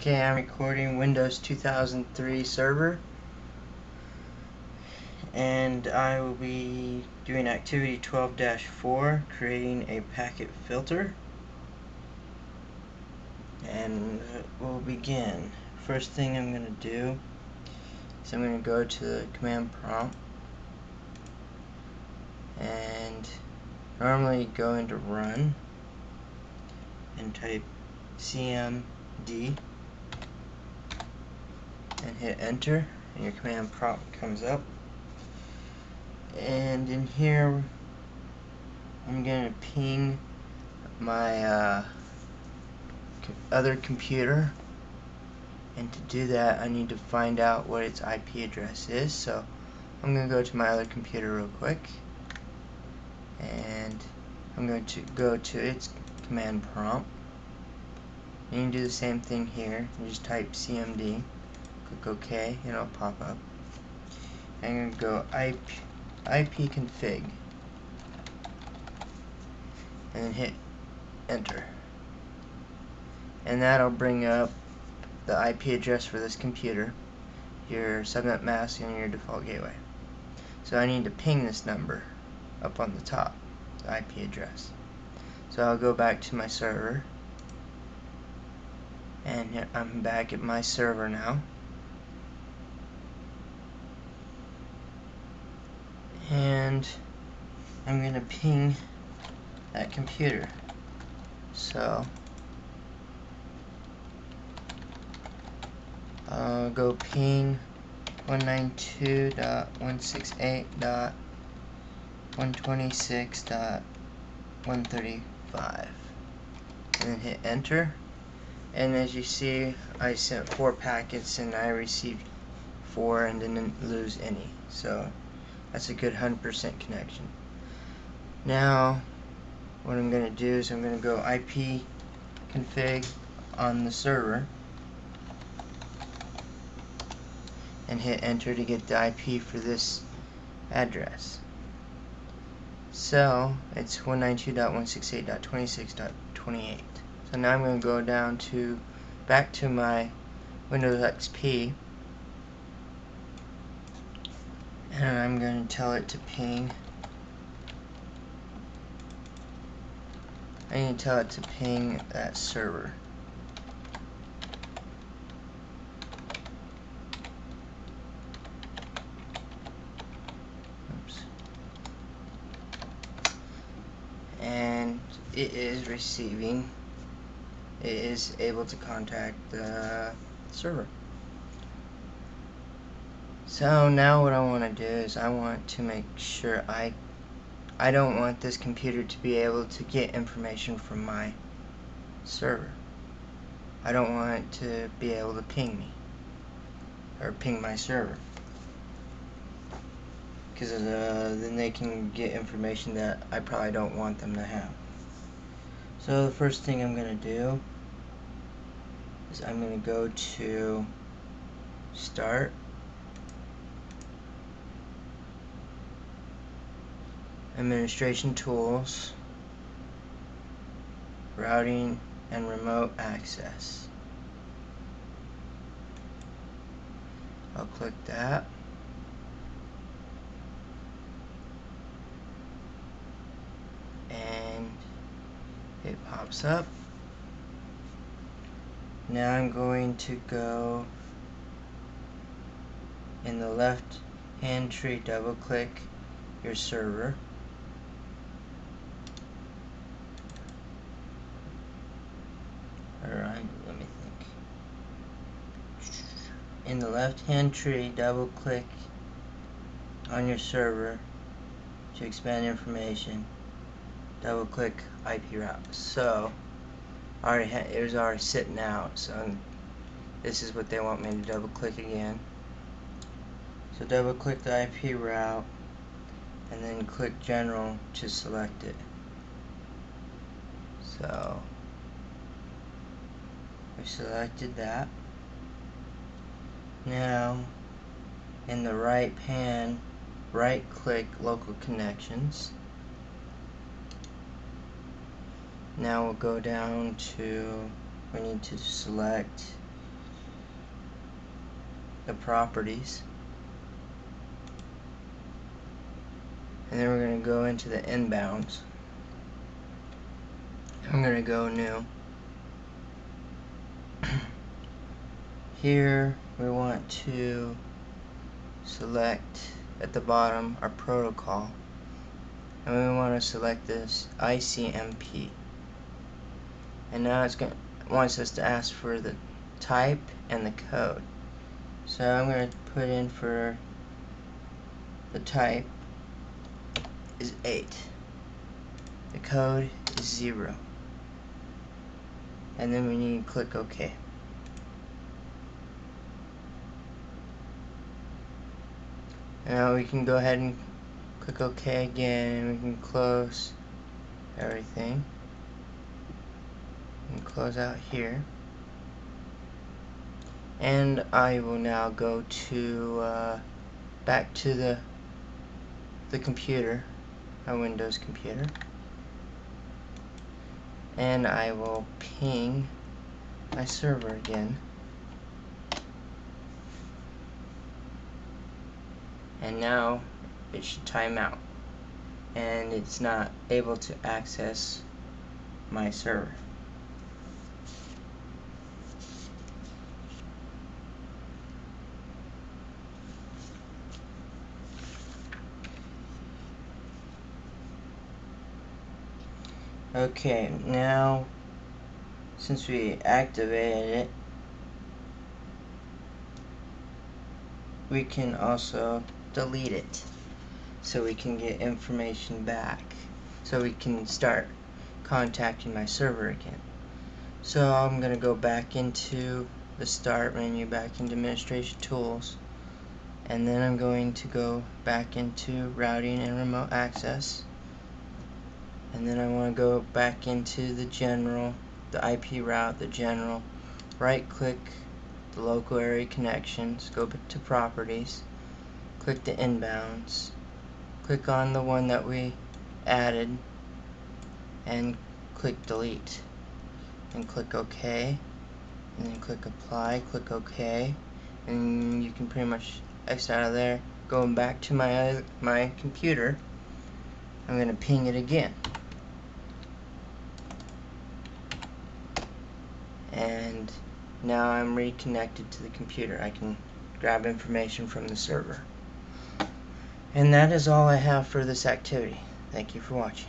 Okay, I'm recording Windows 2003 server, and I will be doing activity 12-4, creating a packet filter, and we'll begin. First thing I'm going to do is I'm going to go to the command prompt and normally go into run and type cmd and hit enter, and your command prompt comes up. And in here I'm going to ping my other computer, and to do that I need to find out what its IP address is. So I'm going to go to my other computer real quick, and I'm going to go to its command prompt, and you can do the same thing here. You just type cmd, click OK, and it'll pop up. I'm going to go IP config and then hit enter, and that'll bring up the IP address for this computer, your subnet mask, and your default gateway. So I need to ping this number up on the top, the IP address. So I'll go back to my server, and I'm back at my server now, and I'm going to ping that computer. So I'll go ping 192.168.126.135 and then hit enter. And as you see, I sent 4 packets and I received 4 and didn't lose any. So that's a good 100% connection. Now what I'm going to do is I'm going to go IP config on the server and hit enter to get the IP for this address. So it's 192.168.26.28. So now I'm going to go down to back to my Windows XP, and I'm going to tell it to ping. I need to tell it to ping that server. Oops. And it is receiving. It is able to contact the server. So now what I want to do is I want to make sure I don't want this computer to be able to get information from my server. I don't want it to be able to ping me or ping my server, because then they can get information that I probably don't want them to have. So the first thing I'm going to do is I'm going to go to Start, Administration Tools, Routing and Remote Access. I'll click that. And it pops up. Now I'm going to go in the left hand tree, double click your server. Alright, let me think. In the left hand tree, double click on your server to expand information. Double click IP route. So it was already sitting out, so this is what they want me to double click again. So double click the IP route and then click general to select it. So we selected that. Now in the right pane, right click local connections. Now we'll go down to, we need to select the properties, and then we're going to go into the inbounds. I'm going to go new. Here we want to select at the bottom our protocol, and we want to select this ICMP, and now it wants us to ask for the type and the code. So I'm going to put in for the type is 8, the code is 0, and then we need to click OK. Now we can go ahead and click OK again, and we can close everything and close out here. And I will now go to back to the computer, my Windows computer, and I will ping my server again. And now it should time out, and it's not able to access my server. Okay, now since we activated it, we can also delete it so we can get information back, so we can start contacting my server again. So I'm going to go back into the start menu, back into administration tools, and then I'm going to go back into routing and remote access, and then I want to go back into the general, the IP route, the general, right click the local area connections, go to properties, click the inbounds, click on the one that we added, and click delete, and click OK, and then click apply, click OK, and you can pretty much exit out of there. Going back to my computer, I'm going to ping it again, and now I'm reconnected to the computer. I can grab information from the server. And that is all I have for this activity. Thank you for watching.